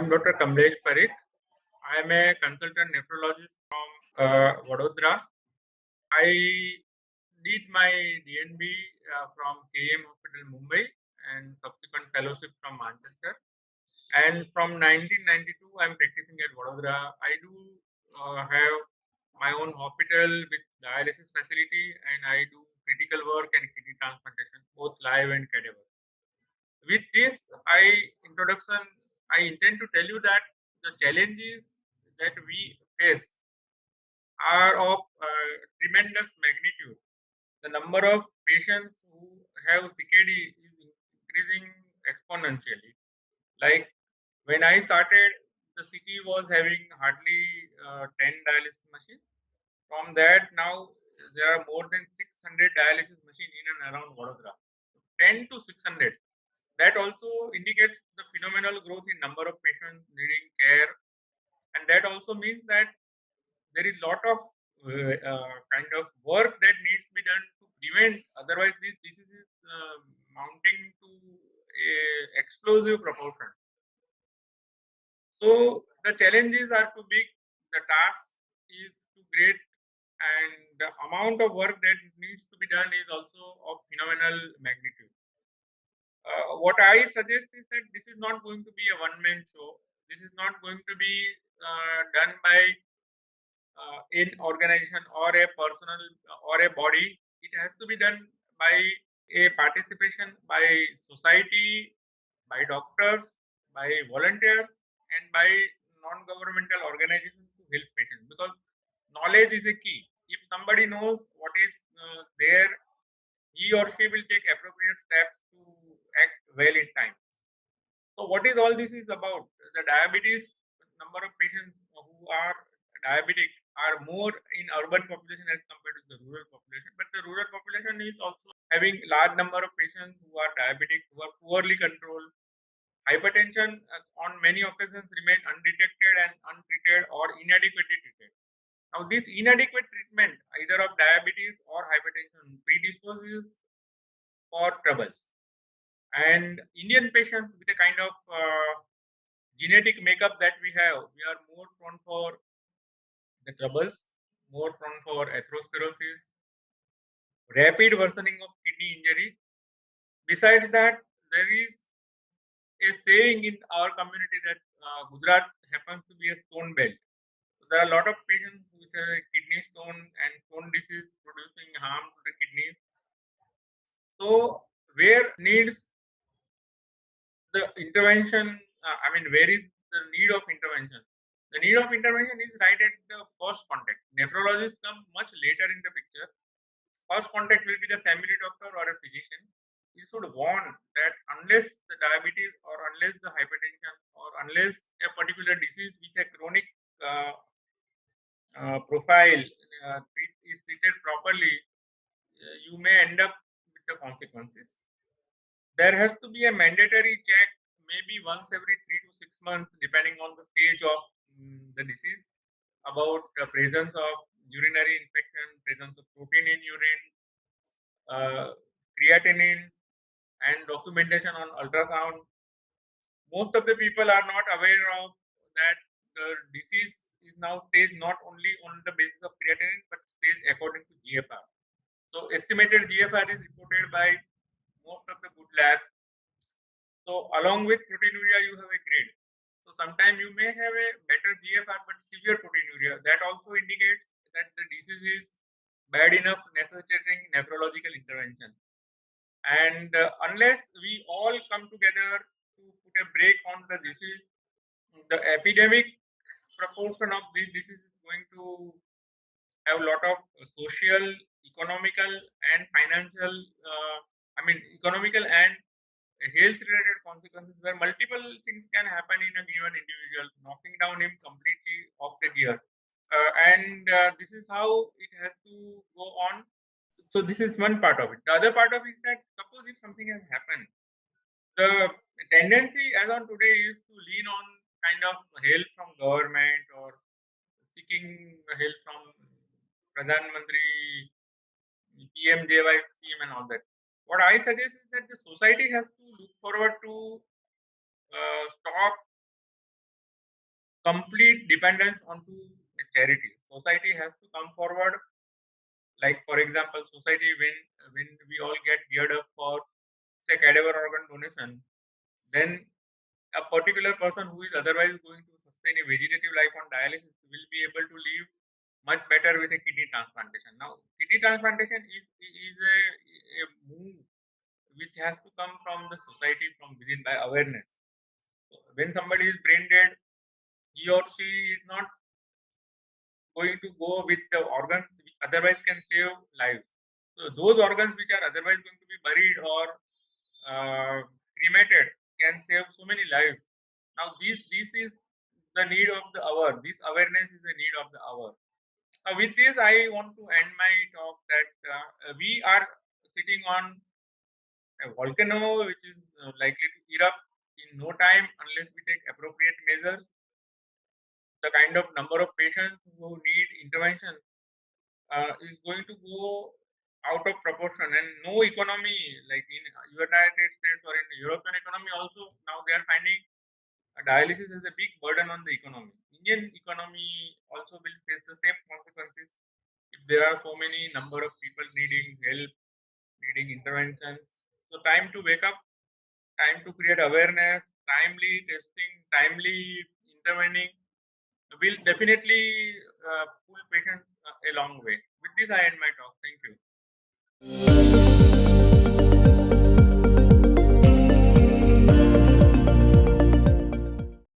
am Dr. Kamlesh Parikh. I am a consultant nephrologist from Vadodara. I did my DNB from KM Hospital, Mumbai, and subsequent fellowship from Manchester. And from 1992, I am practicing at Vadodara. I do have my own hospital with dialysis facility, and I do critical work and kidney transplantation, both live and cadaver. With this introduction, I intend to tell you that the challenges that we face are of tremendous magnitude. The number of patients who have CKD is increasing exponentially. Like when I started, the city was having hardly 10 dialysis machines. From that, now there are more than 600 dialysis machines in and around Vadodara. 10 to 600. That also indicates the phenomenal growth in number of patients needing care, and that also means that there is lot of kind of work that needs to be done to prevent. Otherwise, this disease is mounting to a explosive proportion. So the challenges are too big, the task is too great, and the amount of work that needs to be done is also of phenomenal magnitude. What I suggest is that this is not going to be a one-man show. This is not going to be done by an organization or a personal or a body. It has to be done by a participation by society, by doctors, by volunteers, and by non-governmental organizations to help patients. Because knowledge is a key. If somebody knows what is there, he or she will take appropriate steps to act well in time. So what is all this is about? The diabetes number of patients who are diabetic are more in urban population as compared to the rural population. But the rural population is also having large number of patients who are diabetic, who are poorly controlled. Hypertension on many occasions remain undetected and untreated or inadequately treated. Now, this inadequate treatment, either of diabetes or hypertension, predisposes for troubles. And Indian patients with a kind of genetic makeup that we have, we are more prone for the troubles, more prone for atherosclerosis, rapid worsening of kidney injury. Besides that, there is a saying in our community that Gujarat happens to be a stone belt. So there are a lot of patients with a kidney stone and stone disease producing harm to the kidneys. So where needs the intervention, where is the need of intervention? The need of intervention is right at the first contact. Nephrologists come much later in the picture. First contact will be the family doctor or a physician. You should warn that unless the diabetes or unless the hypertension or unless a particular disease with a chronic profile is treated properly, you may end up with the consequences. There has to be a mandatory check maybe once every 3 to 6 months, depending on the stage of the disease, about the presence of urinary infection, presence of protein in urine, creatinine, and documentation on ultrasound. Most of the people are not aware of that the disease is now staged not only on the basis of creatinine but staged according to GFR. So estimated GFR is reported by most of the good labs. So along with proteinuria, you have a grade. So sometimes you may have a better GFR but severe proteinuria. That also indicates that the disease is bad enough necessitating nephrological intervention. And unless we all come together to put a break on the disease, the epidemic proportion of this disease is going to have a lot of social, economical, and financial, economical and health-related consequences where multiple things can happen in a given individual, knocking down him completely off the gear. This is how it has to go on. So this is one part of it. The other part of it is that suppose if something has happened, the tendency as on today is to lean on kind of help from government or seeking help from Pradhan Mantri PMJY scheme and all that. What I suggest is that the society has to look forward to stop complete dependence onto charity. Society has to come forward. Like for example, society when we all get geared up for say cadaver organ donation, then a particular person who is otherwise going to sustain a vegetative life on dialysis will be able to live much better with a kidney transplantation. Now, kidney transplantation is a move which has to come from the society from within by awareness. So when somebody is brain dead, he or she is not going to go with the organs which otherwise can save lives. So those organs which are otherwise going to be buried or cremated can save so many lives. Now this is the need of the hour. This awareness is the need of the hour. With this, I want to end my talk that we are sitting on a volcano which is likely to erupt in no time unless we take appropriate measures. The kind of number of patients who need intervention is going to go out of proportion, and no economy like in United States or in European economy also now they are finding dialysis is a big burden on the economy. Indian economy also will face the same consequences if there are so many number of people needing help, needing interventions. So time to wake up, time to create awareness, timely testing, timely intervening will definitely pull patients a long way. With this, I end my talk. Thank you.